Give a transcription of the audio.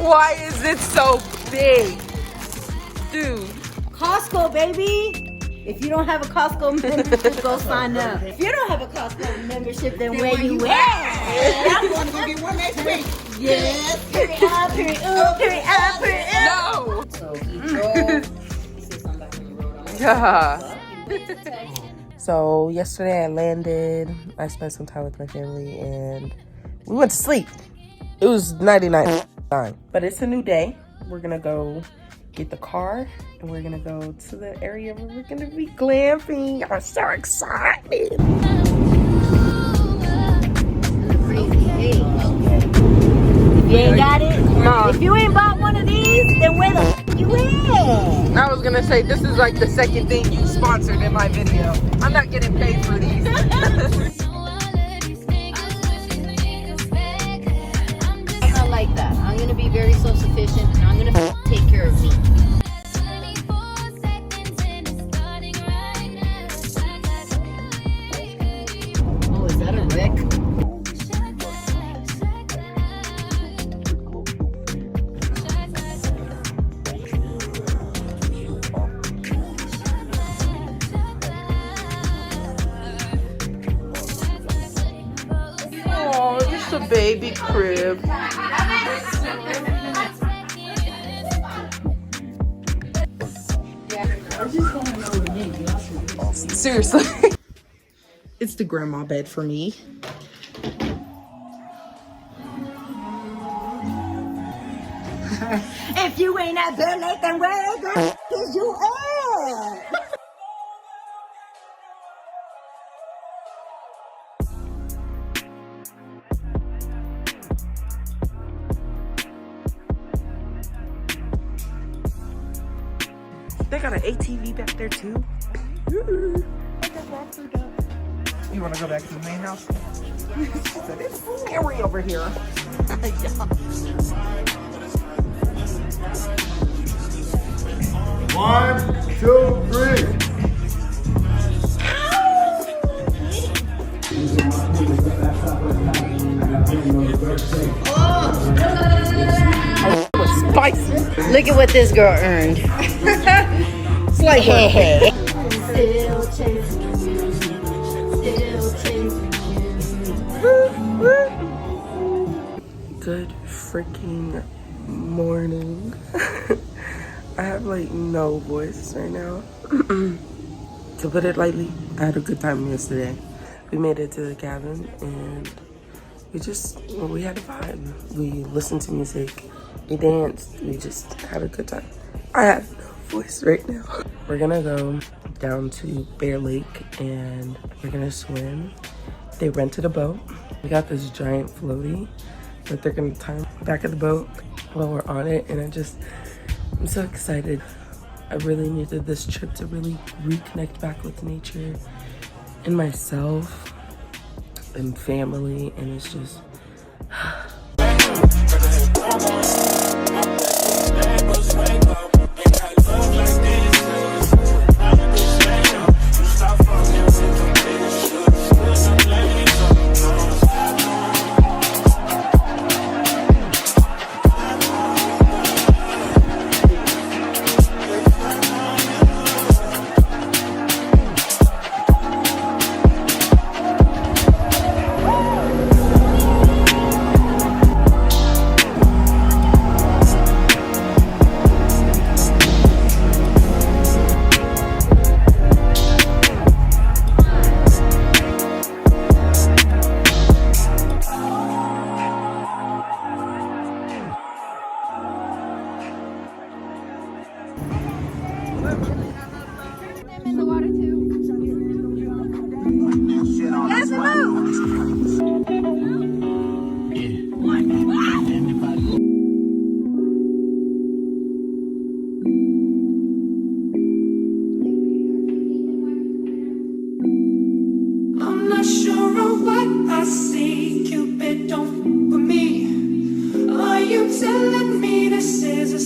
Why is it so big? Dude. Costco, baby. If you don't have a Costco membership, go sign up. If you don't have a Costco membership, then where you at? I'm going to go get one next week. Yes. Period up, period up, period up, period up. No. So he drove. He said something back on the road. Yeah. So yesterday I landed. I spent some time with my family and we went to sleep. It was 99 time. But it's a new day. We're gonna go get the car and we're gonna go to the area where we're gonna be glamping. I'm so excited. If you ain't got it, No. if you ain't bought one of these, then where the f you at? I was gonna say this is like the second thing you sponsored in my video. I'm not getting paid for these. I'm not like that. I'm gonna be very self-sufficient and I'm gonna take care of me. Oh, is that a wreck? Oh, just a baby crib. Seriously. It's the grandma bed for me. If you ain't at Bear Lake, then where the f is you at? They got an ATV back there too. You want to go back to the main house? It's scary over here. One, two, three. Spicy. Look at what this girl earned. It's like Still chasing you. Still chasing you. Good freaking morning. I have like no voice right now. To put it lightly, I had a good time yesterday. We made it to the cabin and we had a vibe. We listened to music, we danced, we just had a good time. I have no voice right now. We're gonna go down to Bear Lake and we're gonna swim. They rented a boat. We got this giant floaty that they're gonna tie on the back of the boat while we're on it, and I'm so excited. I really needed this trip to really reconnect back with nature and myself and family, and it's just I'm not sure of what I see. Cupid, don't f with me. Are you telling me this is a